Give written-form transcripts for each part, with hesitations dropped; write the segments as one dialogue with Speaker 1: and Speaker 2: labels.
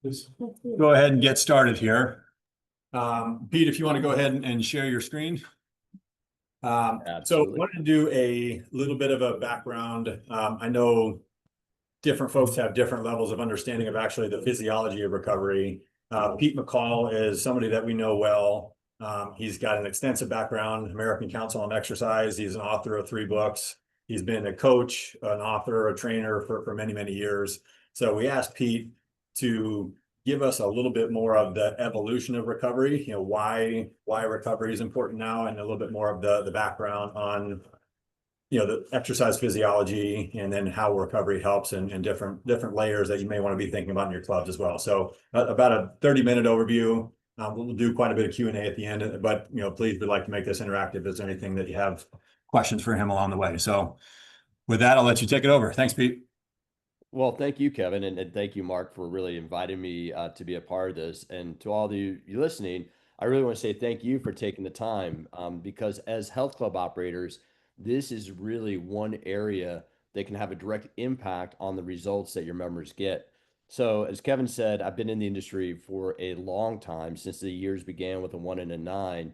Speaker 1: Let's go ahead and get started here. Pete, if you want to go ahead and share your screen. So I
Speaker 2: Absolutely.
Speaker 1: wanted to do a little bit of a background. I know different folks have different levels of understanding of actually the physiology of recovery. Pete McCall is somebody that we know well. He's got an extensive background, American Council on Exercise. He's an author of 3 books. He's been a coach, an author, a trainer for many, many years. So we asked Pete to give us a little bit more of the evolution of recovery, why recovery is important now, and a little bit more of the background on the exercise physiology, and then how recovery helps and different layers that you may want to be thinking about in your clubs as well. So about a 30-minute overview. We'll do quite a bit of Q&A at the end, but please, we'd like to make this interactive. Is there anything that you have questions for him along the way? So with that, I'll let you take it over. Thanks, Pete.
Speaker 2: Well, thank you, Kevin, and thank you, Mark, for really inviting me to be a part of this. And to all of you listening, I really want to say thank you for taking the time because as health club operators, this is really one area that can have a direct impact on the results that your members get. So, as Kevin said, I've been in the industry for a long time, since the years began with a 1 and a 9.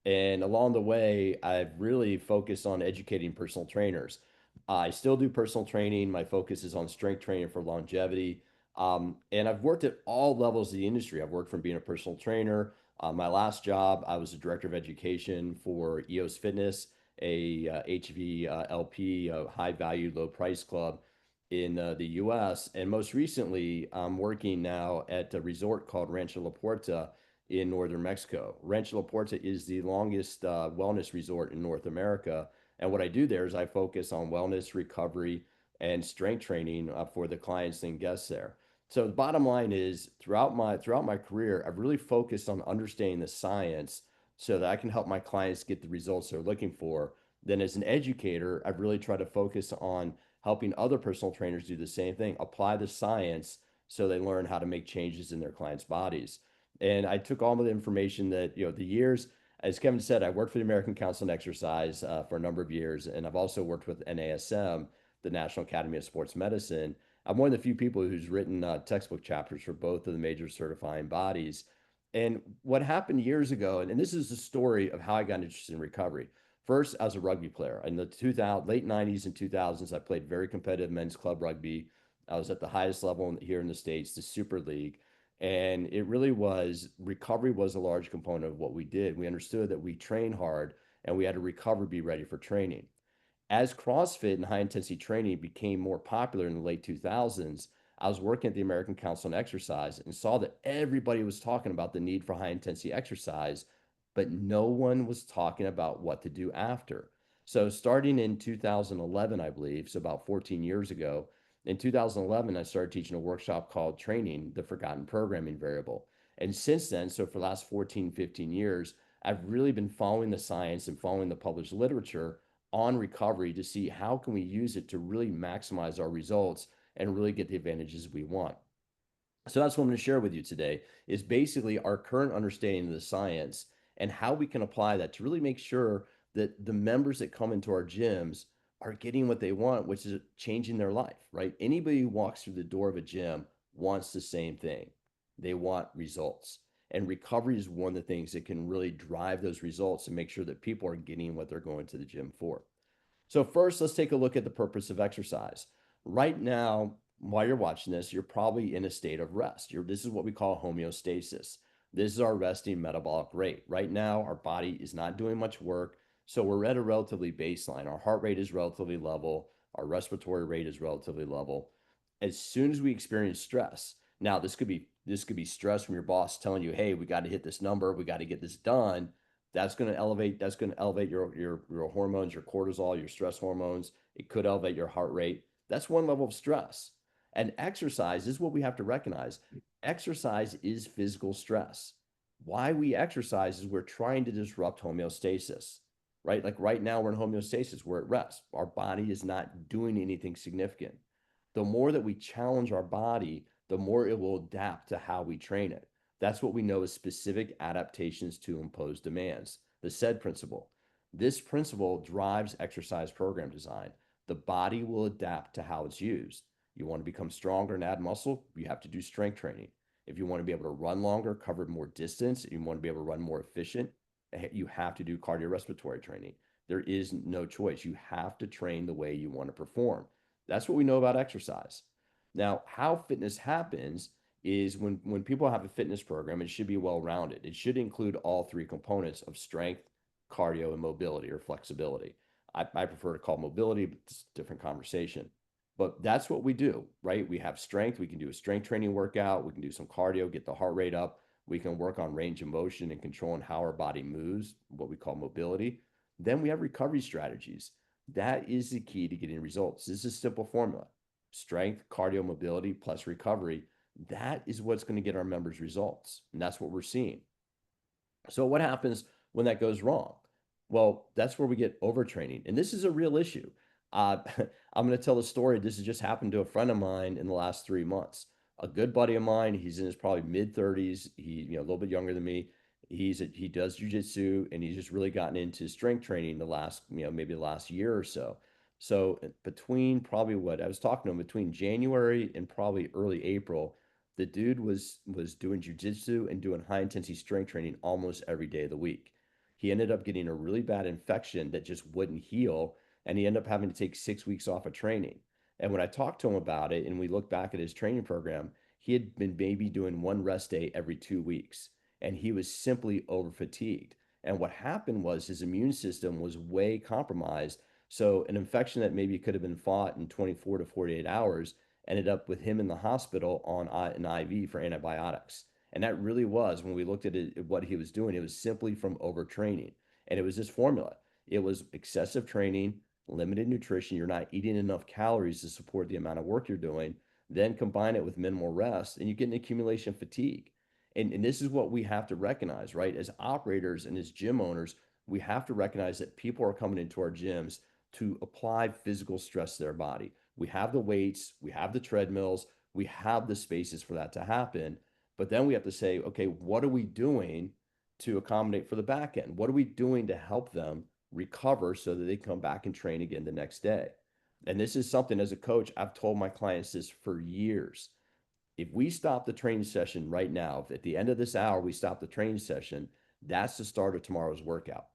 Speaker 2: And along the way, I've really focused on educating personal trainers. I still do personal training. My focus is on strength training for longevity. And I've worked at all levels of the industry. I've worked from being a personal trainer. My last job, I was the director of education for EOS Fitness, a HVLP, a high value, low price club in the US. And most recently, I'm working now at a resort called Rancho La Puerta in northern Mexico. Rancho La Puerta is the longest wellness resort in North America. And what I do there is I focus on wellness, recovery, and strength training for the clients and guests there. So the bottom line is throughout my career, I've really focused on understanding the science so that I can help my clients get the results they're looking for. Then as an educator, I've really tried to focus on helping other personal trainers do the same thing, apply the science so they learn how to make changes in their clients' bodies. And I took all of the information that, the years, as Kevin said, I worked for the American Council on Exercise for a number of years, and I've also worked with NASM, the National Academy of Sports Medicine. I'm one of the few people who's written textbook chapters for both of the major certifying bodies. And what happened years ago, and this is the story of how I got interested in recovery. First, as a rugby player in the late 90s and 2000s, I played very competitive men's club rugby. I was at the highest level here in the States, the Super League. And it really was recovery was a large component of what we did. We understood that we train hard and we had to recover, be ready for training. As CrossFit and high intensity training became more popular in the late 2000s, I was working at the American Council on Exercise and saw that everybody was talking about the need for high intensity exercise, but no one was talking about what to do after. So, starting in 2011, I believe, so about 14 years ago, in 2011, I started teaching a workshop called Training the Forgotten Programming Variable. And since then, so for the last 14, 15 years, I've really been following the science and following the published literature on recovery to see how can we use it to really maximize our results and really get the advantages we want. So that's what I'm going to share with you today is basically our current understanding of the science and how we can apply that to really make sure that the members that come into our gyms are getting what they want, which is changing their life, right? Anybody who walks through the door of a gym wants the same thing. They want results. And recovery is one of the things that can really drive those results and make sure that people are getting what they're going to the gym for. So first, let's take a look at the purpose of exercise. Right now, while you're watching this, you're probably in a state of rest. This is what we call homeostasis. This is our resting metabolic rate. Right now, our body is not doing much work, so we're at a relatively baseline. Our heart rate is relatively level. Our respiratory rate is relatively level. As soon as we experience stress, now this could be stress from your boss telling you, "Hey, we got to hit this number. We got to get this done." That's going to elevate your hormones, your cortisol, your stress hormones. It could elevate your heart rate. That's one level of stress. And exercise is what we have to recognize. Exercise is physical stress. Why we exercise is we're trying to disrupt homeostasis, right? Like right now, we're in homeostasis, we're at rest. Our body is not doing anything significant. The more that we challenge our body, the more it will adapt to how we train it. That's what we know as specific adaptations to imposed demands, the SAID principle. This principle drives exercise program design. The body will adapt to how it's used. You want to become stronger and add muscle, you have to do strength training. If you want to be able to run longer, cover more distance, you want to be able to run more efficient, you have to do cardiorespiratory training. There is no choice. You have to train the way you want to perform. That's what we know about exercise. Now, how fitness happens is when people have a fitness program, it should be well-rounded. It should include all three components of strength, cardio, and mobility or flexibility. I prefer to call mobility, but it's a different conversation. But that's what we do, right? We have strength. We can do a strength training workout. We can do some cardio, get the heart rate up. We can work on range of motion and controlling how our body moves, what we call mobility. Then we have recovery strategies. That is the key to getting results. This is a simple formula: strength, cardio, mobility, plus recovery. That is what's going to get our members results. And that's what we're seeing. So what happens when that goes wrong? Well, that's where we get overtraining. And this is a real issue. I'm going to tell a story. This has just happened to a friend of mine in the last 3 months. A good buddy of mine, he's in his probably mid 30s. He, a little bit younger than me. He does jujitsu, and he's just really gotten into strength training the last, maybe the last year or so. So between probably what I was talking to him between January and probably early April, the dude was doing jujitsu and doing high intensity strength training almost every day of the week. He ended up getting a really bad infection that just wouldn't heal, and he ended up having to take 6 weeks off of training. And when I talked to him about it and we looked back at his training program, he had been maybe doing one rest day every 2 weeks, and he was simply over fatigued. And what happened was his immune system was way compromised. So an infection that maybe could have been fought in 24 to 48 hours ended up with him in the hospital on an IV for antibiotics. And that really was, when we looked at it, what he was doing, it was simply from overtraining. And it was this formula. It was excessive training, limited nutrition. You're not eating enough calories to support the amount of work you're doing. Then combine it with minimal rest, and you get an accumulation of fatigue. And this is what we have to recognize, right? As operators and as gym owners, we have to recognize that people are coming into our gyms to apply physical stress to their body. We have the weights, we have the treadmills, we have the spaces for that to happen. But then we have to say, okay, what are we doing to accommodate for the back end? What are we doing to help them recover so that they come back and train again the next day? And this is something, as a coach, I've told my clients this for years. If we stop the training session right now, if at the end of this hour we stop the training session, that's the start of tomorrow's workout.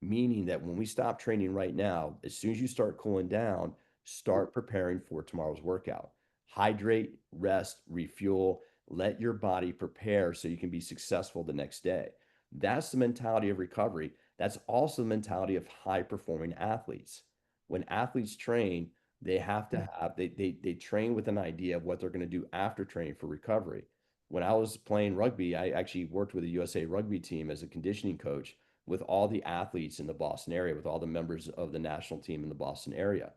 Speaker 2: Meaning that when we stop training right now, as soon as you start cooling down, start preparing for tomorrow's workout. Hydrate, rest, refuel, let your body prepare so you can be successful the next day. That's the mentality of recovery. That's also the mentality of high performing athletes. When athletes train, they have to have they train with an idea of what they're going to do after training for recovery. When I was playing rugby, I actually worked with a USA rugby team as a conditioning coach with all the athletes in the Boston area, with all the members of the national team in the Boston area.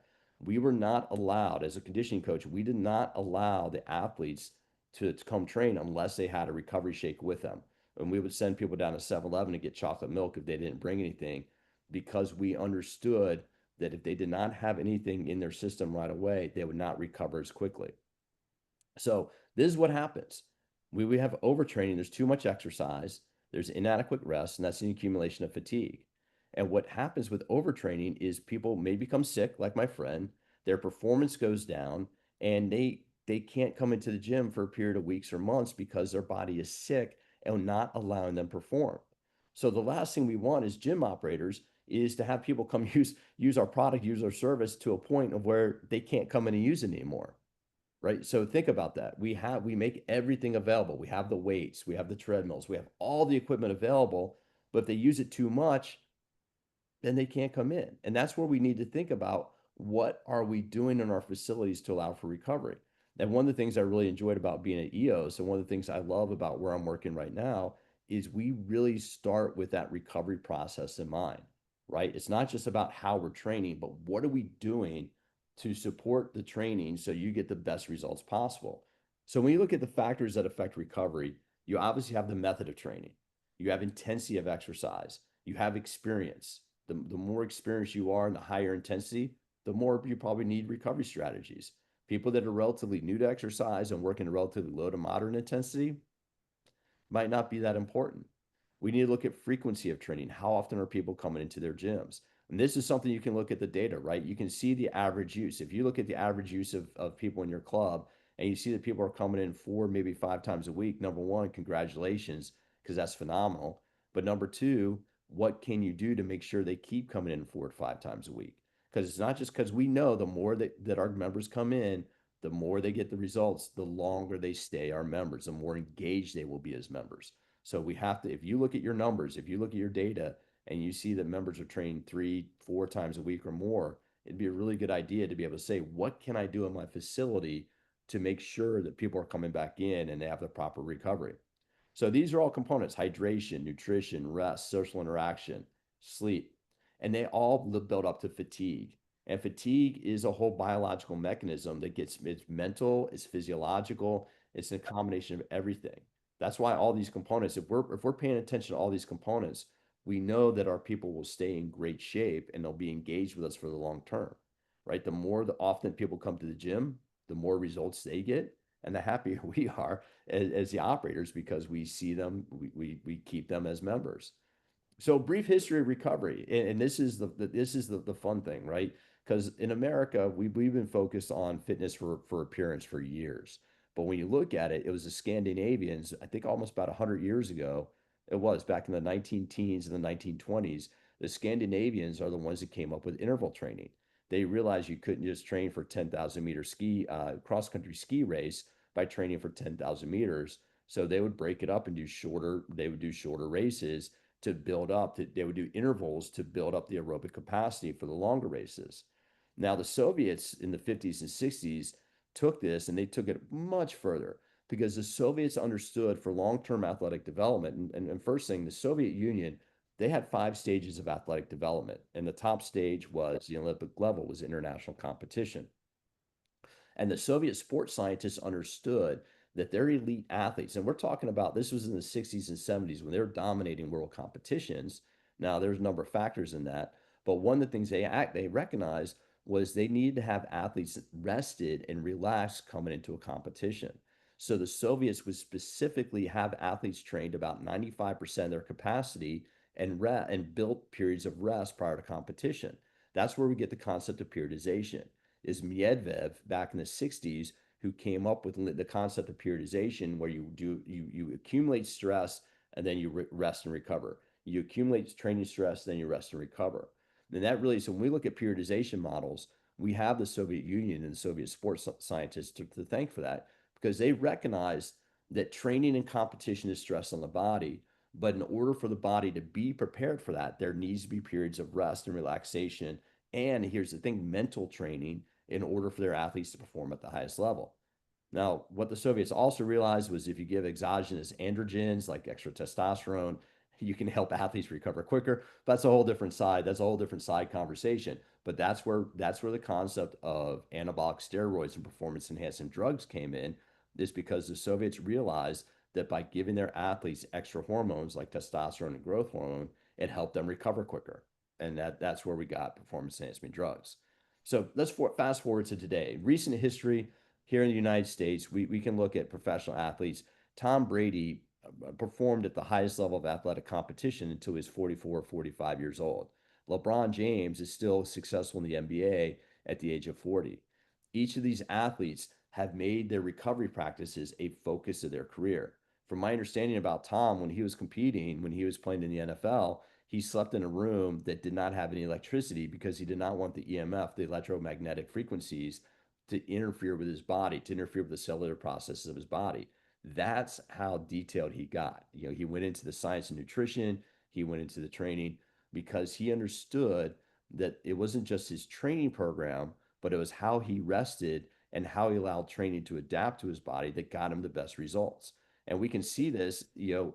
Speaker 2: We were not allowed, as a conditioning coach, we did not allow the athletes to come train unless they had a recovery shake with them. And we would send people down to 7-Eleven to get chocolate milk if they didn't bring anything, because we understood that if they did not have anything in their system right away, they would not recover as quickly. So this is what happens. We have overtraining. There's too much exercise. There's inadequate rest, and that's an accumulation of fatigue. And what happens with overtraining is people may become sick, like my friend. Their performance goes down, and they can't come into the gym for a period of weeks or months because their body is sick and not allowing them to perform. So the last thing we want as gym operators is to have people come use our product, use our service to a point of where they can't come in and use it anymore. Right. So think about that. We make everything available. We have the weights, we have the treadmills, we have all the equipment available, but if they use it too much, then they can't come in. And that's where we need to think about, what are we doing in our facilities to allow for recovery? And one of the things I really enjoyed about being at EOS, and one of the things I love about where I'm working right now, is we really start with that recovery process in mind, right? It's not just about how we're training, but what are we doing to support the training so you get the best results possible. So when you look at the factors that affect recovery, you obviously have the method of training, you have intensity of exercise, you have experience. The more experienced you are and the higher intensity, the more you probably need recovery strategies. People that are relatively new to exercise and working at relatively low to moderate intensity might not be that important. We need to look at frequency of training. How often are people coming into their gyms? And this is something you can look at the data, right? You can see the average use. If you look at the average use of people in your club and you see that people are coming in 4, maybe 5 times a week, number one, congratulations, because that's phenomenal. But number two, what can you do to make sure they keep coming in 4 to 5 times a week? Because it's not just because we know the more that our members come in, the more they get the results, the longer they stay our members, the more engaged they will be as members. So we have to, if you look at your numbers, if you look at your data and you see that members are trained 3, 4 times a week or more, it'd be a really good idea to be able to say, what can I do in my facility to make sure that people are coming back in and they have the proper recovery? So these are all components: hydration, nutrition, rest, social interaction, sleep, and they all build up to fatigue. And fatigue is a whole biological mechanism that gets, it's mental, it's physiological, it's a combination of everything. That's why all these components, if we're paying attention to all these components, we know that our people will stay in great shape and they'll be engaged with us for the long term, right? The more the often people come to the gym, the more results they get, and the happier we are as the operators, because we see them, we keep them as members. So brief history of recovery, and this is the fun thing, right? Because in America, we've been focused on fitness for appearance for years. But when you look at it, it was the Scandinavians, I think almost about 100 years ago. It was back in the 19 teens and the 1920s. The Scandinavians are the ones that came up with interval training. They realized you couldn't just train for 10,000-meter cross country ski race by training for 10,000 meters. So they would break it up and they would do shorter races to build up. They would do intervals to build up the aerobic capacity for the longer races. Now, the Soviets in the 50s and 60s took this and they took it much further, because the Soviets understood for long-term athletic development. And first thing, the Soviet Union, they had 5 stages of athletic development. And the top stage was the Olympic level, was international competition. And the Soviet sports scientists understood that their elite athletes, and we're talking about, this was in the 60s and 70s when they were dominating world competitions. Now, there's a number of factors in that, but one of the things they recognized was they needed to have athletes rested and relaxed coming into a competition. So the Soviets would specifically have athletes trained about 95% of their capacity and built periods of rest prior to competition. That's where we get the concept of periodization. Is Medvedev back in the 60s who came up with the concept of periodization, where you accumulate stress and then you rest and recover. You accumulate training stress, then you rest and recover. And that really, so when we look at periodization models, we have the Soviet Union and the Soviet sports scientists to thank for that, because they recognized that training and competition is stress on the body. But in order for the body to be prepared for that, there needs to be periods of rest and relaxation. And here's the thing, mental training, in order for their athletes to perform at the highest level. Now, what the Soviets also realized was if you give exogenous androgens like extra testosterone, you can help athletes recover quicker. That's a whole different side. That's a whole different side conversation. But that's where the concept of anabolic steroids and performance enhancing drugs came in, is because the Soviets realized that by giving their athletes extra hormones like testosterone and growth hormone, it helped them recover quicker. And that's where we got performance enhancing drugs. So let's fast forward to today. Recent history here in the United States, we can look at professional athletes. Tom Brady performed at the highest level of athletic competition until he was 44 or 45 years old. LeBron James is still successful in the NBA at the age of 40. Each of these athletes have made their recovery practices a focus of their career. From my understanding about Tom, when he was competing, when he was playing in the NFL, he slept in a room that did not have any electricity because he did not want the EMF, the electromagnetic frequencies, to interfere with his body, to interfere with the cellular processes of his body. That's how detailed he got. He went into the science of nutrition, he went into the training, because he understood that it wasn't just his training program, but it was how he rested and how he allowed training to adapt to his body that got him the best results. And we can see this,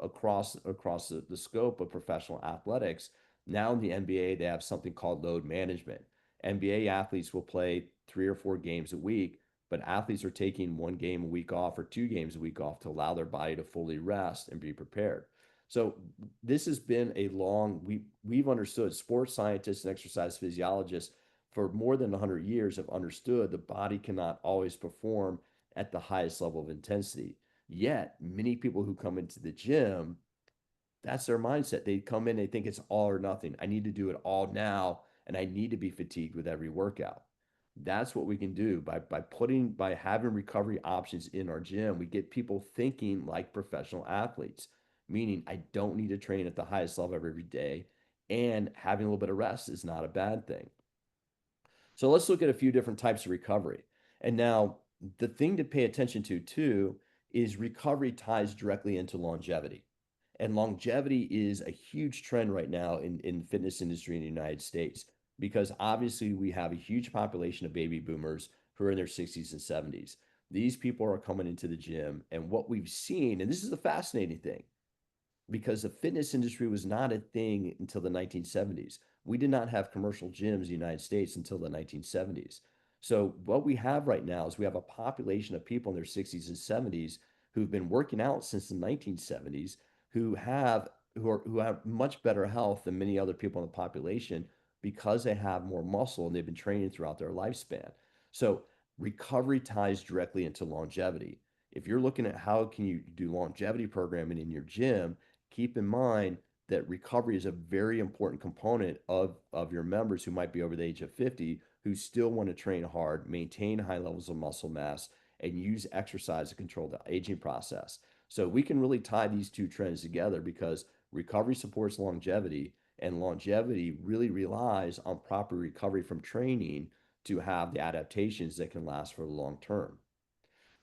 Speaker 2: across the scope of professional athletics. Now in the NBA, they have something called load management. NBA athletes will play 3 or 4 games a week, but athletes are taking 1 game a week off or 2 games a week off to allow their body to fully rest and be prepared. So this has been we've understood, sports scientists and exercise physiologists for more than 100 years have understood the body cannot always perform at the highest level of intensity. Yet, many people who come into the gym, that's their mindset. They come in, they think it's all or nothing. I need to do it all now, and I need to be fatigued with every workout. That's what we can do by having recovery options in our gym. We get people thinking like professional athletes, meaning I don't need to train at the highest level every day, and having a little bit of rest is not a bad thing. So let's look at a few different types of recovery. And now the thing to pay attention to too is recovery ties directly into longevity. And longevity is a huge trend right now in the fitness industry in the United States because obviously we have a huge population of baby boomers who are in their 60s and 70s. These people are coming into the gym, and what we've seen, and this is a fascinating thing, because the fitness industry was not a thing until the 1970s. We did not have commercial gyms in the United States until the 1970s. So what we have right now is we have a population of people in their 60s and 70s who've been working out since the 1970s who have much better health than many other people in the population because they have more muscle and they've been training throughout their lifespan. So recovery ties directly into longevity. If you're looking at how can you do longevity programming in your gym, keep in mind that recovery is a very important component of your members who might be over the age of 50 who still want to train hard, maintain high levels of muscle mass, and use exercise to control the aging process. So we can really tie these two trends together because recovery supports longevity, and longevity really relies on proper recovery from training to have the adaptations that can last for the long term.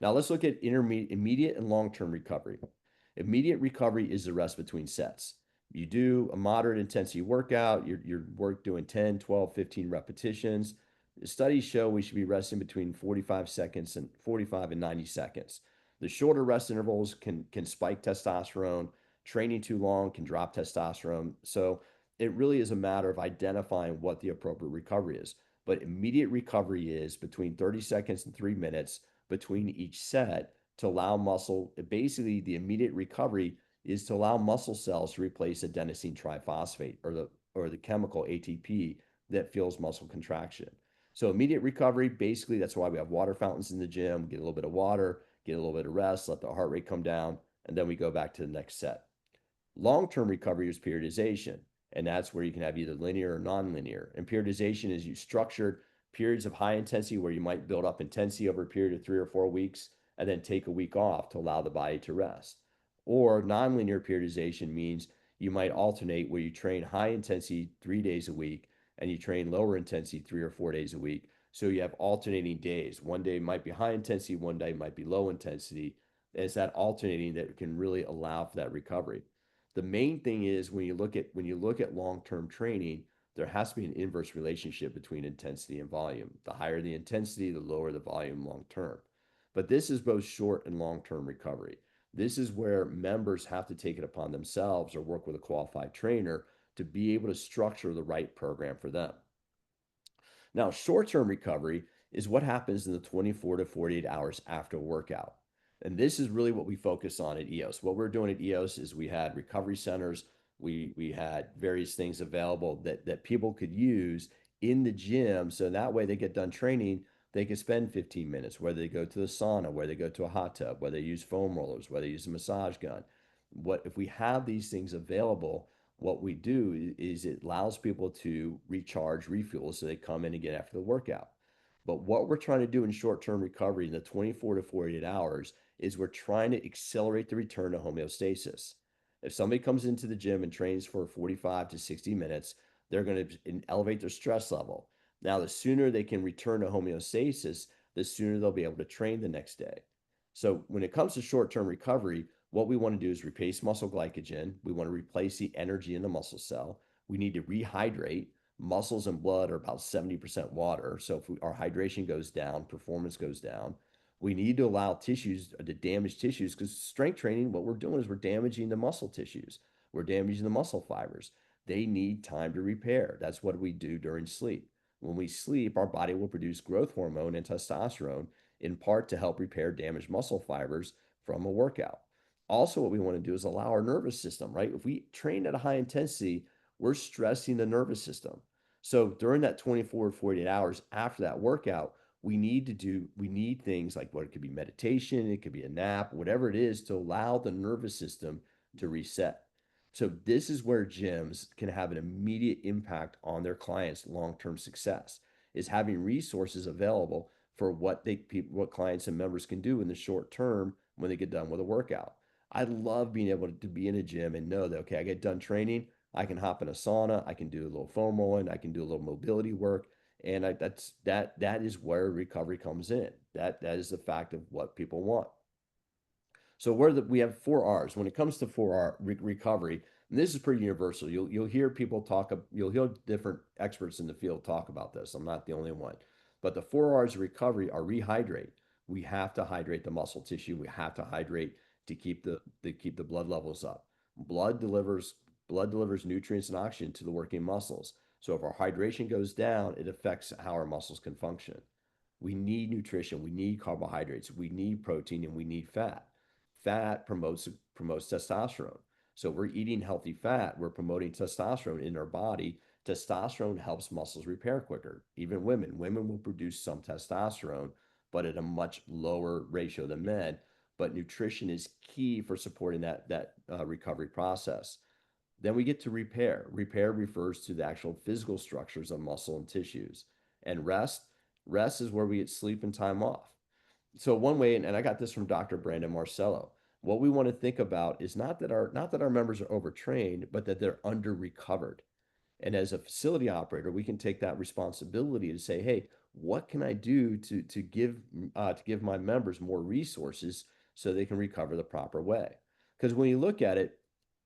Speaker 2: Now let's look at immediate and long-term recovery. Immediate recovery is the rest between sets. You do a moderate intensity workout, you're doing 10, 12, 15 repetitions. The studies show we should be resting between 45 and 90 seconds. The shorter rest intervals can spike testosterone. Training too long can drop testosterone. So it really is a matter of identifying what the appropriate recovery is. But immediate recovery is between 30 seconds and 3 minutes between each set to allow muscle. Basically, the immediate recovery is to allow muscle cells to replace adenosine triphosphate or the chemical ATP that fuels muscle contraction. So immediate recovery, basically, that's why we have water fountains in the gym. Get a little bit of water, get a little bit of rest, let the heart rate come down, and then we go back to the next set. Long-term recovery is periodization, and that's where you can have either linear or nonlinear. And periodization is you structured periods of high intensity where you might build up intensity over a period of 3 or 4 weeks and then take a week off to allow the body to rest. Or nonlinear periodization means you might alternate where you train high intensity 3 days a week and you train lower intensity 3 or 4 days a week. So you have alternating days. One day might be high intensity, one day might be low intensity. And it's that alternating that can really allow for that recovery. The main thing is when you look at long-term training, there has to be an inverse relationship between intensity and volume. The higher the intensity, the lower the volume long term. But this is both short and long-term recovery. This is where members have to take it upon themselves or work with a qualified trainer to be able to structure the right program for them. Now, short-term recovery is what happens in the 24 to 48 hours after a workout. And this is really what we focus on at EOS. What we're doing at EOS is we had recovery centers, we had various things available that people could use in the gym. So that way they get done training, they can spend 15 minutes, whether they go to the sauna, whether they go to a hot tub, whether they use foam rollers, whether they use a massage gun. What if we have these things available? What we do is it allows people to recharge, refuel, so they come in again after the workout. But what we're trying to do in short-term recovery in the 24 to 48 hours is we're trying to accelerate the return to homeostasis. If somebody comes into the gym and trains for 45 to 60 minutes, they're going to elevate their stress level. Now, the sooner they can return to homeostasis, the sooner they'll be able to train the next day. So when it comes to short-term recovery, what we want to do is replace muscle glycogen. We want to replace the energy in the muscle cell. We need to rehydrate. Muscles and blood are about 70% water. So if our hydration goes down, performance goes down. We need to allow tissues to damage tissues because strength training, what we're doing is we're damaging the muscle tissues. We're damaging the muscle fibers. They need time to repair. That's what we do during sleep. When we sleep, our body will produce growth hormone and testosterone in part to help repair damaged muscle fibers from a workout. Also, what we want to do is allow our nervous system, right? If we train at a high intensity, we're stressing the nervous system. So during that 24 or 48 hours after that workout, we need things like what it could be meditation, it could be a nap, whatever it is to allow the nervous system to reset. So this is where gyms can have an immediate impact on their clients' long-term success. is having resources available for what clients and members can do in the short term when they get done with a workout. I love being able to be in a gym and know that, okay, I get done training, I can hop in a sauna, I can do a little foam rolling, I can do a little mobility work, and that is where recovery comes in. That is the fact of what people want. So we have 4 R's when it comes to 4R recovery. And this is pretty universal. You'll hear people talk. You'll hear different experts in the field talk about this. I'm not the only one, but the 4 R's of recovery are rehydrate. We have to hydrate the muscle tissue. We have to hydrate to keep the blood levels up. Blood delivers blood delivers nutrients and oxygen to the working muscles. So if our hydration goes down, it affects how our muscles can function. We need nutrition, we need carbohydrates, we need protein, and we need fat. Fat promotes testosterone. So we're eating healthy fat, we're promoting testosterone in our body. Testosterone helps muscles repair quicker. Even women will produce some testosterone, but at a much lower ratio than men. But nutrition is key for supporting that recovery process. Then we get to repair. Repair refers to the actual physical structures of muscle and tissues. And rest is where we get sleep and time off. So one way, and I got this from Dr. Brandon Marcello, what we want to think about is not that our members are overtrained, but that they're under recovered. And as a facility operator, we can take that responsibility to say, hey, what can I do to give my members more resources so they can recover the proper way? Because when you look at it,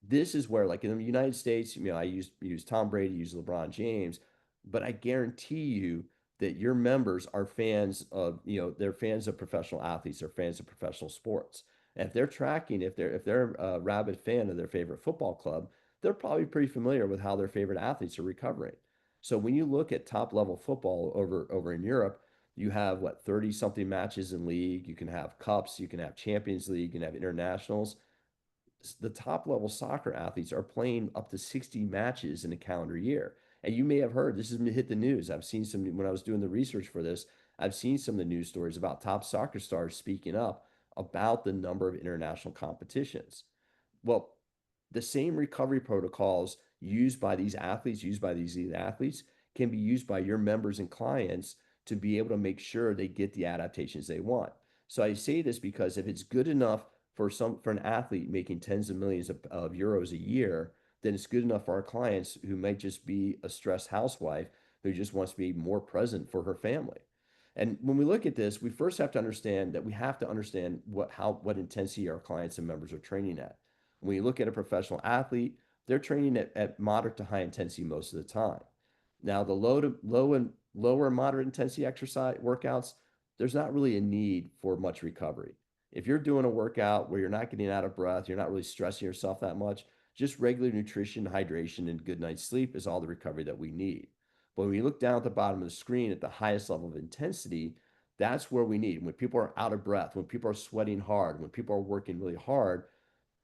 Speaker 2: this is where, like in the United States, I use Tom Brady, use LeBron James, but I guarantee you that your members are fans of, they're fans of professional athletes, they're fans of professional sports. And if they're tracking, if they're a rabid fan of their favorite football club, they're probably pretty familiar with how their favorite athletes are recovering. So when you look at top level football over in Europe, you have what 30 something matches in league, you can have cups, you can have Champions League, you can have internationals. The top level soccer athletes are playing up to 60 matches in a calendar year. And you may have heard this has hit the news. I've seen some when I was doing the research for this, I've seen some of the news stories about top soccer stars speaking up about the number of international competitions. Well, the same recovery protocols used by these athletes, used by these elite athletes, can be used by your members and clients to be able to make sure they get the adaptations they want. So I say this because if it's good enough for an athlete making tens of millions of euros a year, then it's good enough for our clients who might just be a stressed housewife who just wants to be more present for her family. And when we look at this, we first have to understand that we have to understand what intensity our clients and members are training at. When you look at a professional athlete, they're training at moderate to high intensity most of the time. Now, the lower and moderate intensity exercise workouts, there's not really a need for much recovery. If you're doing a workout where you're not getting out of breath, you're not really stressing yourself that much, just regular nutrition, hydration, and good night's sleep is all the recovery that we need. But when you look down at the bottom of the screen at the highest level of intensity, that's where we need. When people are out of breath, when people are sweating hard, when people are working really hard,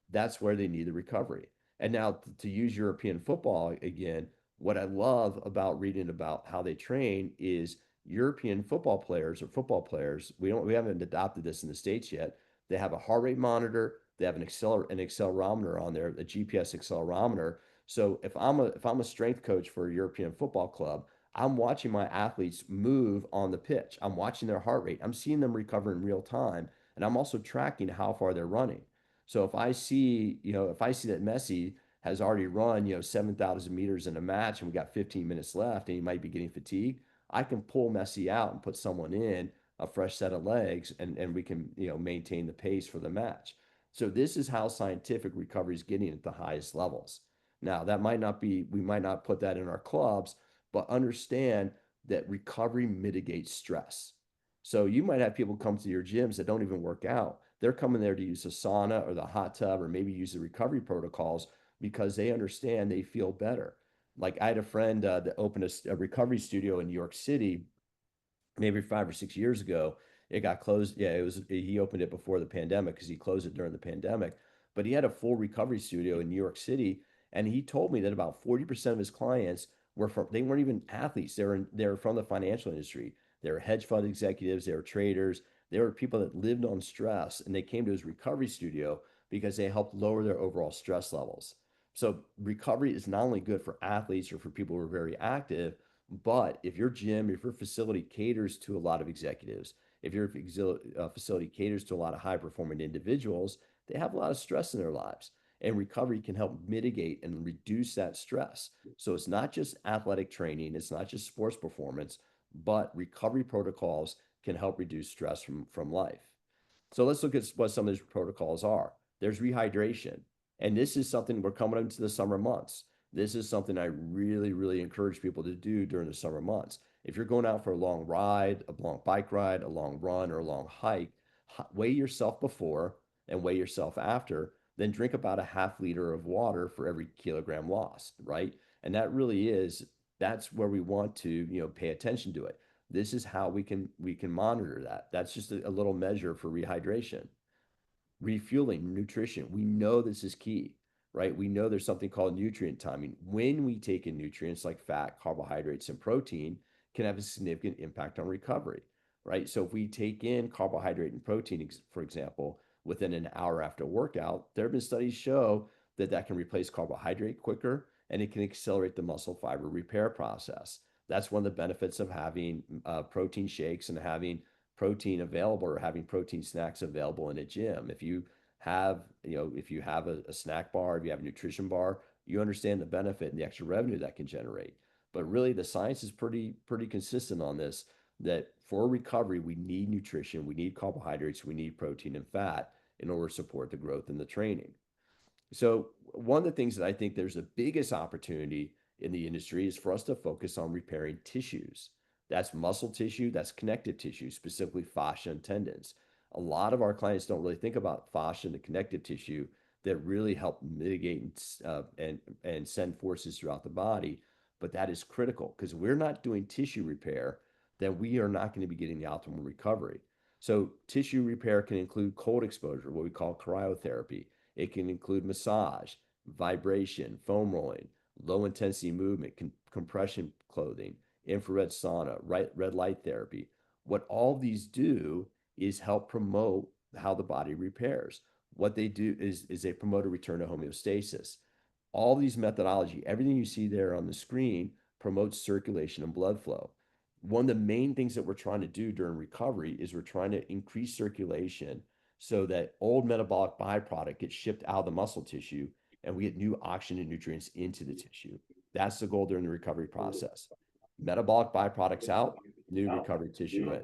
Speaker 2: that's where they need the recovery. And now to use European football again, what I love about reading about how they train is European football players, we haven't adopted this in the States yet. They have a heart rate monitor, they have an accelerometer on there, a GPS accelerometer. So if I'm a strength coach for a European football club, I'm watching my athletes move on the pitch. I'm watching their heart rate. I'm seeing them recover in real time, and I'm also tracking how far they're running. So if I see that Messi has already run, 7,000 meters in a match and we got 15 minutes left and he might be getting fatigued, I can pull Messi out and put someone in a fresh set of legs and we can, maintain the pace for the match. So this is how scientific recovery is getting at the highest levels. Now, we might not put that in our clubs, but understand that recovery mitigates stress. So you might have people come to your gyms that don't even work out. They're coming there to use the sauna or the hot tub or maybe use the recovery protocols because they understand they feel better. Like I had a friend that opened a recovery studio in New York City maybe 5 or 6 years ago. It got closed. Yeah, he opened it before the pandemic because he closed it during the pandemic. But he had a full recovery studio in New York City, and he told me that about 40% of his clients they weren't even athletes. They were from the financial industry. They were hedge fund executives, they were traders, they were people that lived on stress, and they came to his recovery studio because they helped lower their overall stress levels. So recovery is not only good for athletes or for people who are very active, But if your gym, if your facility caters to a lot of executives, if your facility caters to a lot of high performing individuals, they have a lot of stress in their lives. And recovery can help mitigate and reduce that stress. So it's not just athletic training, it's not just sports performance, but recovery protocols can help reduce stress from life. So let's look at what some of these protocols are. There's rehydration. And this is something we're coming into the summer months. This is something I really, really encourage people to do during the summer months. If you're going out for a long ride, a long bike ride, a long run, or a long hike, weigh yourself before and weigh yourself after, then drink about a half liter of water for every kilogram lost, right? And that really is, that's where we want to, pay attention to it. This is how we can monitor that. That's just a little measure for rehydration. Refueling, nutrition. We know this is key, right? We know there's something called nutrient timing. When we take in nutrients like fat, carbohydrates, and protein, can have a significant impact on recovery, right? So if we take in carbohydrate and protein, for example, within an hour after workout, there have been studies show that that can replace carbohydrate quicker and it can accelerate the muscle fiber repair process. That's one of the benefits of having protein shakes and having protein available or having protein snacks available in a gym. If you have a snack bar, if you have a nutrition bar, you understand the benefit and the extra revenue that can generate. But really, the science is pretty consistent on this. That for recovery, we need nutrition, we need carbohydrates, we need protein and fat in order to support the growth and the training. So one of the things that I think there's the biggest opportunity in the industry is for us to focus on repairing tissues. That's muscle tissue, that's connective tissue, specifically fascia and tendons. A lot of our clients don't really think about fascia and the connective tissue that really help mitigate and send forces throughout the body. But that is critical because we're not doing tissue repair, then we are not going to be getting the optimal recovery. So tissue repair can include cold exposure, what we call cryotherapy. It can include massage, vibration, foam rolling, low intensity movement, compression clothing, infrared sauna, red light therapy. What all these do is help promote how the body repairs. What they do is they promote a return to homeostasis. All these methodology, everything you see there on the screen promotes circulation and blood flow. One of the main things that we're trying to do during recovery is we're trying to increase circulation so that old metabolic byproduct gets shipped out of the muscle tissue and we get new oxygen and nutrients into the tissue. That's the goal during the recovery process. Metabolic byproducts out, new recovery tissue in.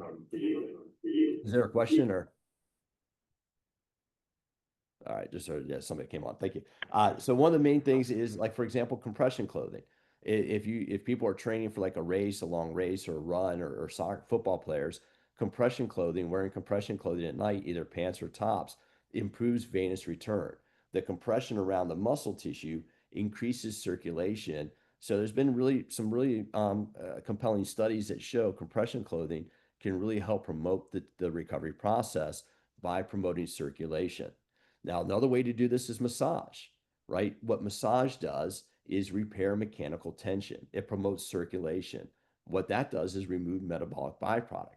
Speaker 2: Is there a question or? All right, just yeah, somebody came on. Thank you. So one of the main things is like, for example, compression clothing. If people are training for like a race, a long race, or a run, or soccer football players, compression clothing, wearing compression clothing at night, either pants or tops, improves venous return. The compression around the muscle tissue increases circulation. So there's been some really compelling studies that show compression clothing can really help promote the recovery process by promoting circulation. Now, another way to do this is massage, right? What massage does is repair mechanical tension. It promotes circulation. What that does is remove metabolic byproduct.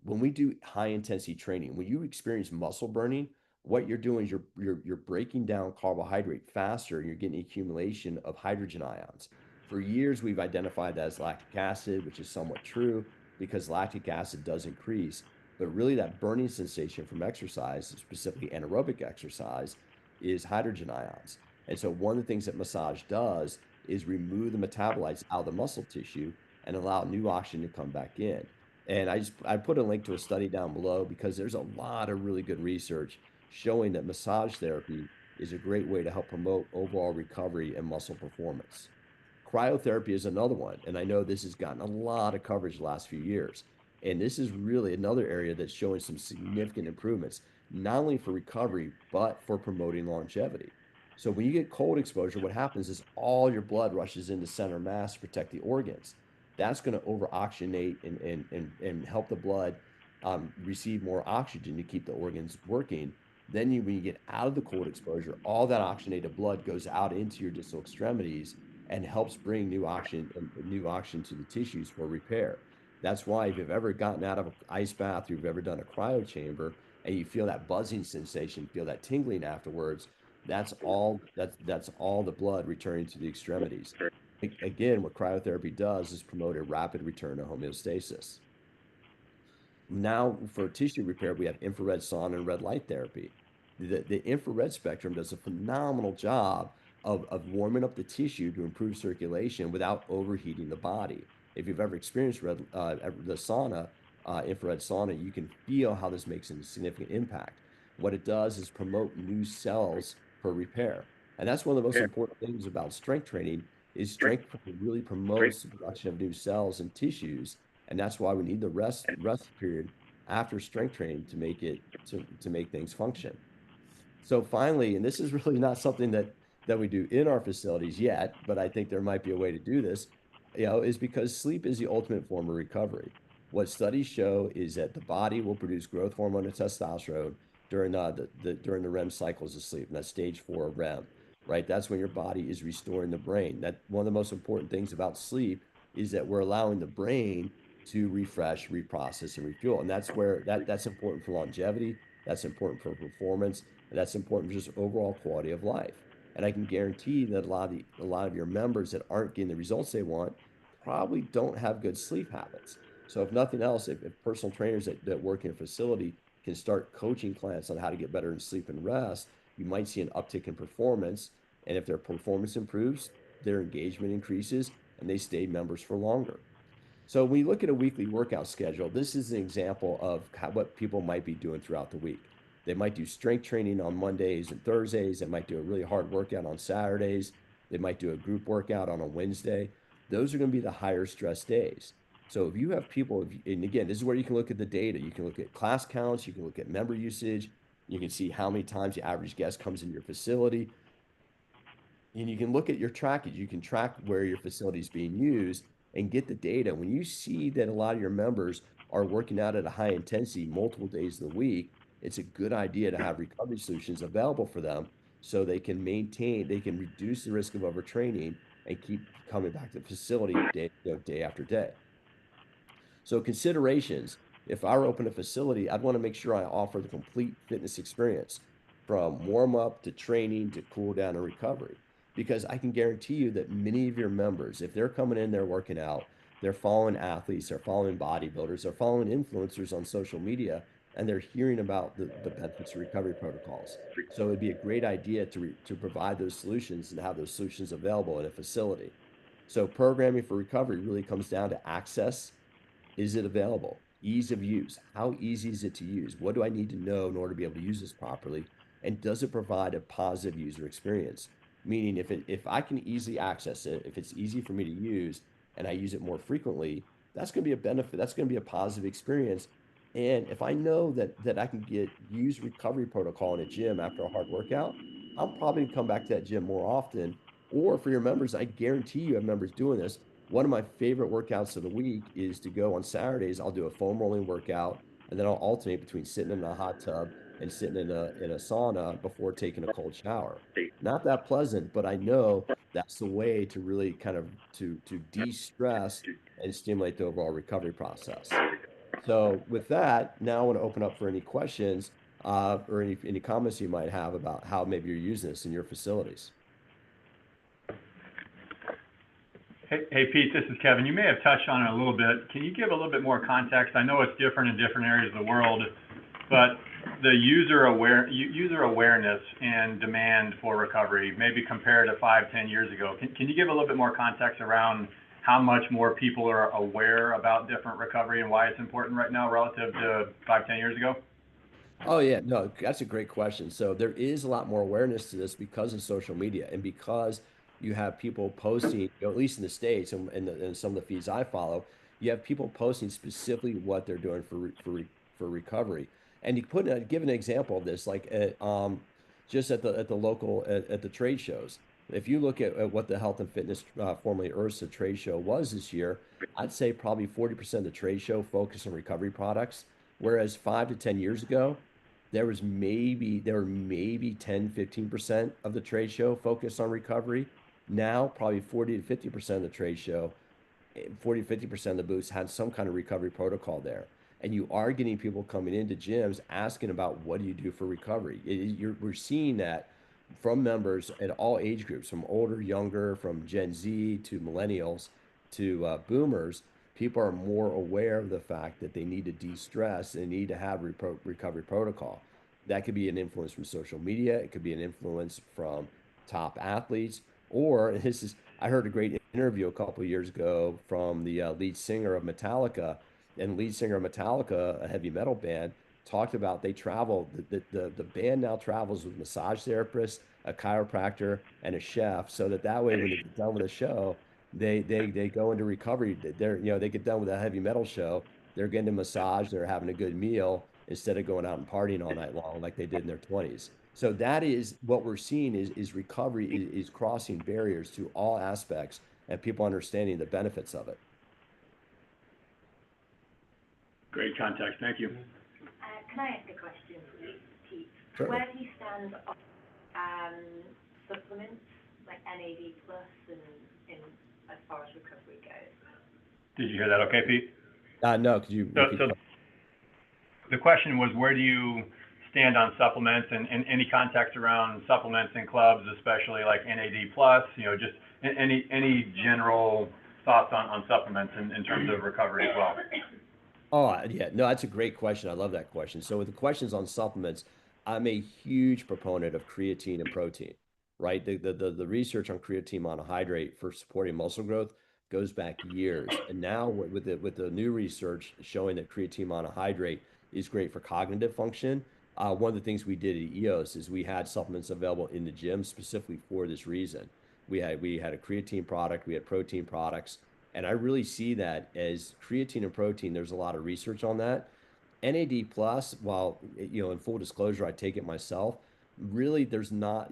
Speaker 2: When we do high intensity training, when you experience muscle burning, what you're doing is you're breaking down carbohydrate faster and you're getting accumulation of hydrogen ions. For years, we've identified that as lactic acid, which is somewhat true because lactic acid does increase. But really, that burning sensation from exercise, specifically anaerobic exercise, is hydrogen ions. And so, one of the things that massage does is remove the metabolites out of the muscle tissue and allow new oxygen to come back in. And I put a link to a study down below because there's a lot of really good research showing that massage therapy is a great way to help promote overall recovery and muscle performance. Cryotherapy is another one, and I know this has gotten a lot of coverage the last few years. And this is really another area that's showing some significant improvements, not only for recovery, but for promoting longevity. So when you get cold exposure, what happens is all your blood rushes into center mass to protect the organs. That's going to over-oxygenate and help the blood receive more oxygen to keep the organs working. Then when you get out of the cold exposure, all that oxygenated blood goes out into your distal extremities and helps bring new oxygen to the tissues for repair. That's why if you've ever gotten out of an ice bath, or you've ever done a cryo chamber, and you feel that buzzing sensation, feel that tingling afterwards, that's all the blood returning to the extremities. Again, what cryotherapy does is promote a rapid return to homeostasis. Now, for tissue repair, we have infrared sauna and red light therapy. The infrared spectrum does a phenomenal job of warming up the tissue to improve circulation without overheating the body. If you've ever experienced the sauna, infrared sauna, you can feel how this makes a significant impact. What it does is promote new cells for repair. And that's one of the most important things about strength training is strength training really promotes the production of new cells and tissues, and that's why we need the rest period after strength training to make it to make things function. So finally, and this is really not something that we do in our facilities yet, but I think there might be a way to do this, is because sleep is the ultimate form of recovery. What studies show is that the body will produce growth hormone and testosterone during during the REM cycles of sleep, and that's stage 4 of REM, right? That's when your body is restoring the brain. That one of the most important things about sleep is that we're allowing the brain to refresh, reprocess, and refuel. And that's where that's important for longevity, that's important for performance, and that's important for just overall quality of life. And I can guarantee that a lot of your members that aren't getting the results they want probably don't have good sleep habits. So if nothing else, if personal trainers that work in a facility can start coaching clients on how to get better in sleep and rest, you might see an uptick in performance. And if their performance improves, their engagement increases and they stay members for longer. So when you look at a weekly workout schedule, this is an example of what people might be doing throughout the week. They might do strength training on Mondays and Thursdays. They might do a really hard workout on Saturdays. They might do a group workout on a Wednesday. Those are going to be the higher stress days. So if you have people, and again, this is where you can look at the data. You can look at class counts. You can look at member usage. You can see how many times the average guest comes in your facility, and you can look at your trackage. You can track where your facility is being used and get the data. When you see that a lot of your members are working out at a high intensity multiple days of the week, it's a good idea to have recovery solutions available for them so they can reduce the risk of overtraining and keep coming back to the facility day after day. So considerations, if I were open a facility, I'd want to make sure I offer the complete fitness experience from warm up to training to cool down and recovery. Because I can guarantee you that many of your members, if they're coming in, they're working out, they're following athletes, they're following bodybuilders, they're following influencers on social media, and they're hearing about the benefits of recovery protocols. So it'd be a great idea to provide those solutions and have those solutions available in a facility. So programming for recovery really comes down to access. Is it available? Ease of use. How easy is it to use? What do I need to know in order to be able to use this properly? And does it provide a positive user experience? Meaning if I can easily access it, if it's easy for me to use and I use it more frequently, that's going to be a benefit. That's going to be a positive experience. And if I know that I can use recovery protocol in a gym after a hard workout, I'm probably gonna come back to that gym more often. Or for your members, I guarantee you have members doing this. One of my favorite workouts of the week is to go on Saturdays. I'll do a foam rolling workout, and then I'll alternate between sitting in a hot tub and sitting in a sauna before taking a cold shower. Not that pleasant, but I know that's the way to really kind of to de-stress and stimulate the overall recovery process. So with that, now I want to open up for any questions or any comments you might have about how maybe you're using this in your facilities.
Speaker 3: Hey, Pete, this is Kevin. You may have touched on it a little bit. Can you give a little bit more context? I know it's different in different areas of the world, but the user awareness and demand for recovery, maybe compared to 5, 10 years ago. Can you give a little bit more context around how much more people are aware about different recovery and why it's important right now relative to 5, 10 years ago?
Speaker 2: Oh yeah, no, that's a great question. So there is a lot more awareness to this because of social media and because you have people posting, at least in the States and some of the feeds I follow, you have people posting specifically what they're doing for recovery. And you give an example of this, like just at the local at the trade shows. If you look at what the Health and Fitness, formerly IHRSA trade show was this year, I'd say probably 40% of the trade show focused on recovery products, whereas 5 to 10 years ago, there were maybe 10, 15% of the trade show focused on recovery. Now, probably 40 to 50% of the trade show, 40 to 50% of the booths had some kind of recovery protocol there. And you are getting people coming into gyms asking about what do you do for recovery. We're seeing that from members at all age groups, from older, younger, from Gen Z to millennials to boomers. People are more aware of the fact that they need to de-stress and need to have recovery protocol. That could be an influence from social media. It could be an influence from top athletes, or this is, I heard a great interview a couple of years ago from the lead singer of Metallica, and lead singer of Metallica, a heavy metal band, talked about they travel, the band now travels with massage therapists, a chiropractor, and a chef, so that way when they get done with the show, they go into recovery. They're, they get done with a heavy metal show, they're getting a massage, they're having a good meal instead of going out and partying all night long like they did in their 20s. So that is what we're seeing is recovery is crossing barriers to all aspects and people understanding the benefits of it.
Speaker 3: Great context. Thank you.
Speaker 4: Can I ask a question, Pete?
Speaker 2: Sure.
Speaker 4: Where do you stand on supplements like NAD plus and in as far as recovery goes?
Speaker 3: Did you hear that okay, Pete?
Speaker 2: No, could you repeat that?
Speaker 3: The question was, where do you stand on supplements and any context around supplements in clubs, especially like NAD plus, just any general thoughts on supplements in terms of recovery as well?
Speaker 2: Oh, yeah. No, that's a great question. I love that question. So with the questions on supplements, I'm a huge proponent of creatine and protein, right? The research on creatine monohydrate for supporting muscle growth goes back years. And now with the new research showing that creatine monohydrate is great for cognitive function, one of the things we did at EOS is we had supplements available in the gym specifically for this reason. We had a creatine product, we had protein products, and I really see that as creatine and protein, there's a lot of research on that. NAD plus, while in full disclosure, I take it myself. Really, there's not,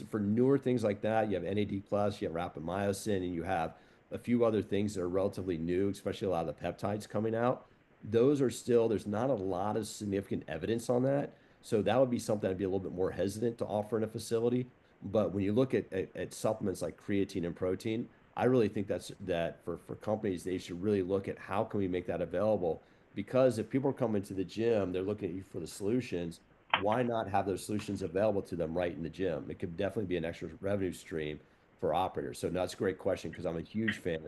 Speaker 2: for newer things like that, you have NAD plus, you have rapamycin, and you have a few other things that are relatively new, especially a lot of the peptides coming out. Those are still, there's not a lot of significant evidence on that. So that would be something I'd be a little bit more hesitant to offer in a facility. But when you look at supplements like creatine and protein, I really think that for companies, they should really look at how can we make that available? Because if people are coming to the gym, they're looking at you for the solutions. Why not have those solutions available to them right in the gym? It could definitely be an extra revenue stream for operators. So no, that's a great question because I'm a huge fan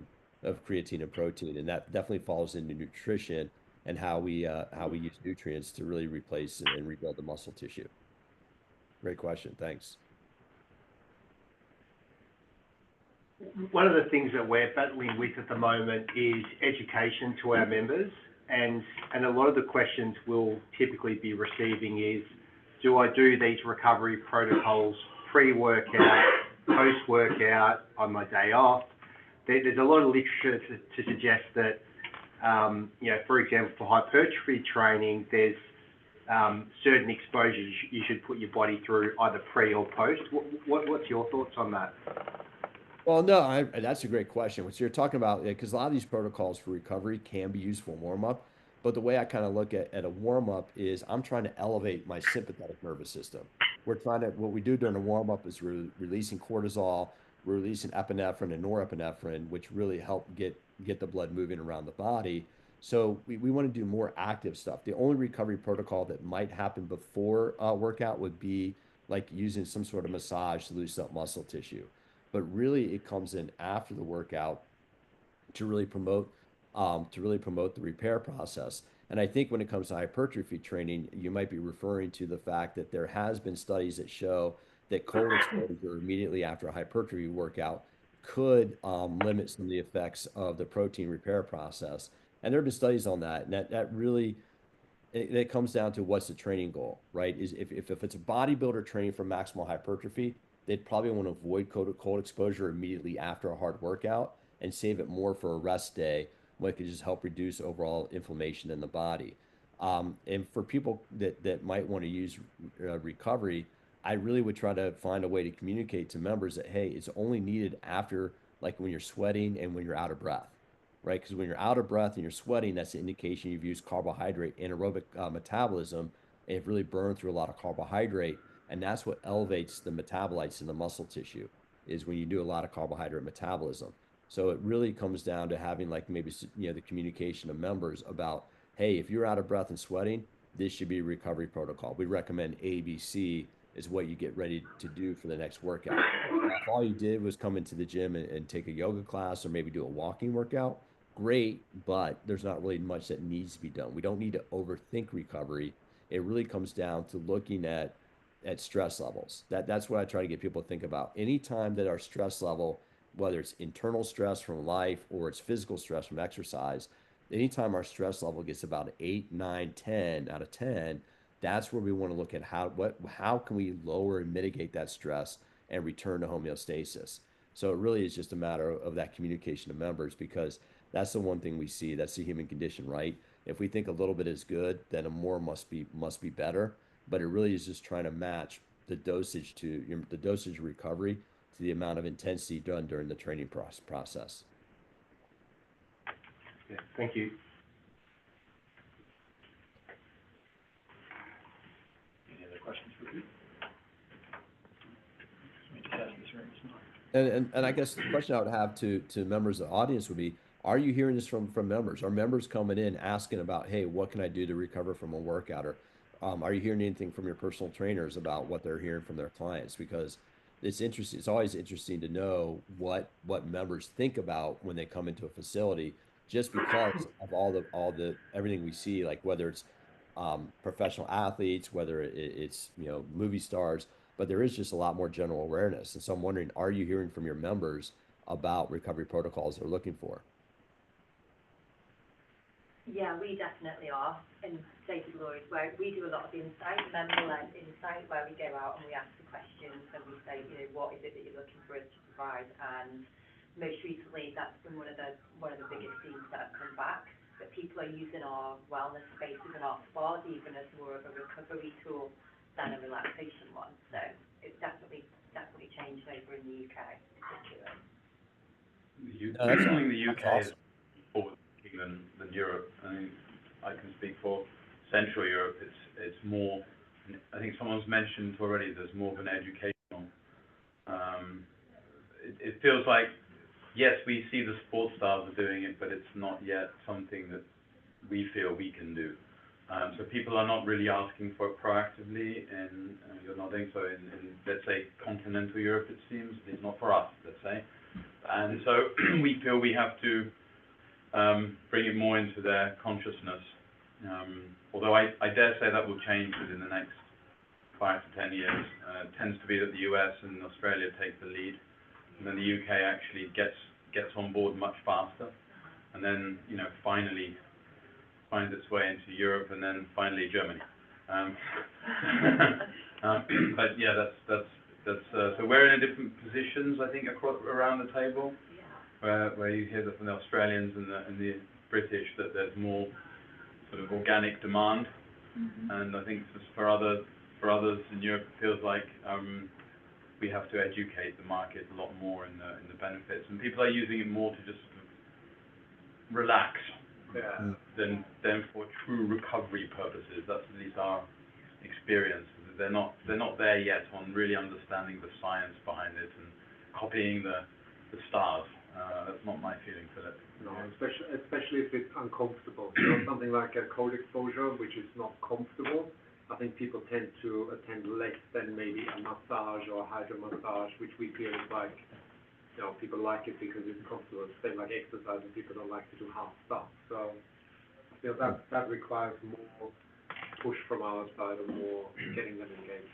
Speaker 2: of creatine and protein, and that definitely falls into nutrition and how we use nutrients to really replace and rebuild the muscle tissue. Great question. Thanks.
Speaker 5: One of the things that we're battling with at the moment is education to our members, and a lot of the questions we'll typically be receiving is, do I do these recovery protocols pre-workout, post-workout, on my day off? There's a lot of literature to suggest that, for example, for hypertrophy training, there's certain exposures you should put your body through either pre or post. What's your thoughts on that?
Speaker 2: Well, no, that's a great question. What you're talking about, because a lot of these protocols for recovery can be used for warm up, but the way I kind of look at a warm up is I'm trying to elevate my sympathetic nervous system. What we do during a warm up is releasing cortisol, we're releasing epinephrine and norepinephrine, which really help get the blood moving around the body. So we want to do more active stuff. The only recovery protocol that might happen before a workout would be like using some sort of massage to loosen up muscle tissue. But really it comes in after the workout to really promote the repair process. And I think when it comes to hypertrophy training, you might be referring to the fact that there has been studies that show that cold exposure immediately after a hypertrophy workout could limit some of the effects of the protein repair process. And there have been studies on that, and that really it comes down to what's the training goal, right? Is if it's a bodybuilder training for maximal hypertrophy, they'd probably want to avoid cold exposure immediately after a hard workout and save it more for a rest day when it could just help reduce overall inflammation in the body. And for people that might want to use recovery, I really would try to find a way to communicate to members that, hey, it's only needed after, like when you're sweating and when you're out of breath, right? Because when you're out of breath and you're sweating, that's an indication you've used carbohydrate anaerobic metabolism, and you've really burned through a lot of carbohydrate. And that's what elevates the metabolites in the muscle tissue, is when you do a lot of carbohydrate metabolism. So it really comes down to having like maybe, the communication of members about, hey, if you're out of breath and sweating, this should be a recovery protocol. We recommend ABC is what you get ready to do for the next workout. If all you did was come into the gym and take a yoga class or maybe do a walking workout, great, but there's not really much that needs to be done. We don't need to overthink recovery. It really comes down to looking at stress levels. That's what I try to get people to think about. Anytime that our stress level, whether it's internal stress from life or it's physical stress from exercise, anytime our stress level gets about 8, 9, 10 out of 10, that's where we want to look at how can we lower and mitigate that stress and return to homeostasis. So it really is just a matter of that communication to members, because that's the one thing we see. That's the human condition, right? If we think a little bit is good, then a more must be better. But it really is just trying to match the dosage to the dosage of recovery to the amount of intensity done during the training process.
Speaker 5: Yeah, thank you.
Speaker 3: Any other questions for Pete? Let me just ask this right now.
Speaker 2: And I guess the question I would have to members of the audience would be, are you hearing this from members? Are members coming in asking about, hey, what can I do to recover from a workout? Or are you hearing anything from your personal trainers about what they're hearing from their clients? Because it's interesting. It's always interesting to know what members think about when they come into a facility, just because of all the everything we see, like whether it's professional athletes, whether it's movie stars, but there is just a lot more general awareness. And so I'm wondering, are you hearing from your members about recovery protocols they're looking for?
Speaker 4: Yeah, we definitely are. In Safety Glories, where we do a lot of insight, member-led insight, where we go out and we ask the questions and we say, what is it that you're looking for us to provide? And most recently, that's been one of the biggest themes that have come back, that people are using our wellness spaces and our spas even as more of a recovery tool than a relaxation one. So it's definitely changed over in the UK in particular.
Speaker 3: The UK
Speaker 2: awesome.
Speaker 3: is more than Europe. I mean, I can speak for Central Europe. It's more. I think someone's mentioned already. There's more of an educational. It feels like, yes, we see the sports stars are doing it, but it's not yet something that we feel we can do. So people are not really asking for it proactively, and you're not doing so in let's say continental Europe. It seems it's not for us, let's say, and so we feel we have to bring it more into their consciousness. Although I dare say that will change within the next 5 to 10 years. It tends to be that the US and Australia take the lead, and then the UK actually gets on board much faster, and then finally finds its way into Europe, and then finally Germany. But yeah, that's so we're in different positions, I think, around the table, where you hear that from the Australians and the British that there's more sort of organic demand, and I think just for others in Europe, it feels like we have to educate the market a lot more in the benefits, and people are using it more to just sort of relax. Than for true recovery purposes. That's at least our experience. They're not there yet on really understanding the science behind it and copying the stars. That's not my feeling, Philip.
Speaker 6: No, especially if it's uncomfortable. Something like a cold exposure, which is not comfortable. I think people tend to attend less than maybe a massage or a hydro massage, which we feel is like, people like it because it's comfortable. Same like exercise, and people don't like to do hard stuff. So I feel that requires more push from our side and more getting them engaged.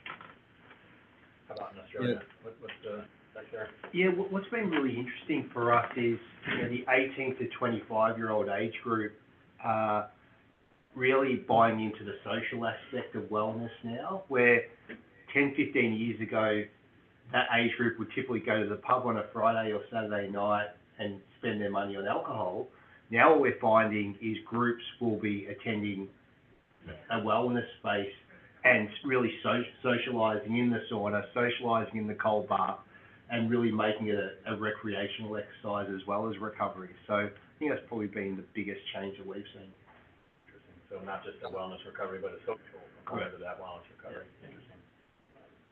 Speaker 3: How about in Australia? What's the like there?
Speaker 5: Yeah, what's been really interesting for us is the 18 to 25-year-old age group really buying into the social aspect of wellness now, where 10, 15 years ago, that age group would typically go to the pub on a Friday or Saturday night and spend their money on alcohol. Now what we're finding is groups will be attending a wellness space and really socializing in the sauna, socializing in the cold bath, and really making it a recreational exercise as well as recovery. So I think that's probably been the biggest change that we've seen.
Speaker 3: Interesting. So not just a wellness recovery, but a social component of that wellness recovery. Interesting.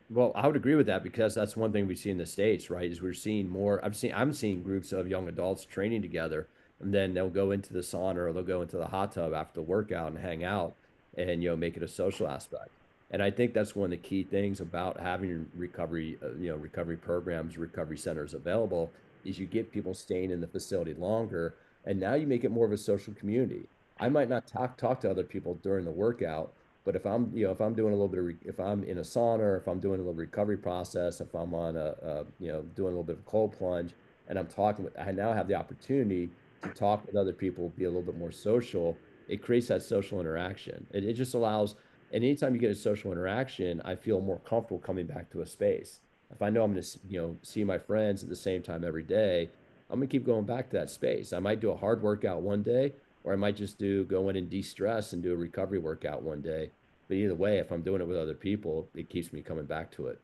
Speaker 2: Well, I would agree with that, because that's one thing we see in the States, right? Is we're seeing more. I'm seeing groups of young adults training together, and then they'll go into the sauna or they'll go into the hot tub after the workout and hang out and make it a social aspect. And I think that's one of the key things about having recovery, recovery programs, recovery centers available, is you get people staying in the facility longer, and now you make it more of a social community. I might not talk to other people during the workout, but if I'm, if I'm doing a little bit of, if I'm in a sauna, or if I'm doing a little recovery process, if I'm on doing a little bit of a cold plunge, and I'm talking with, I now have the opportunity to talk with other people, be a little bit more social. It creates that social interaction. It just allows, and anytime you get a social interaction, I feel more comfortable coming back to a space. If I know I'm going to, see my friends at the same time every day, I'm going to keep going back to that space. I might do a hard workout one day, or I might just go in and de-stress and do a recovery workout one day. But either way, if I'm doing it with other people, it keeps me coming back to it.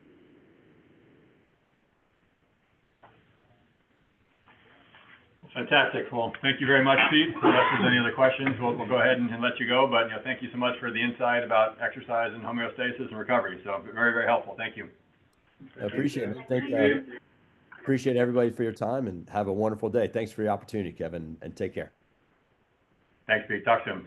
Speaker 3: Fantastic. Well, thank you very much, Pete. Unless there's any other questions, we'll go ahead and let you go. But thank you so much for the insight about exercise and homeostasis and recovery. So very, very helpful. Thank you.
Speaker 2: I appreciate it. Appreciate everybody for your time, and have a wonderful day. Thanks for your opportunity, Kevin, and take care.
Speaker 3: Thanks, Pete. Talk soon.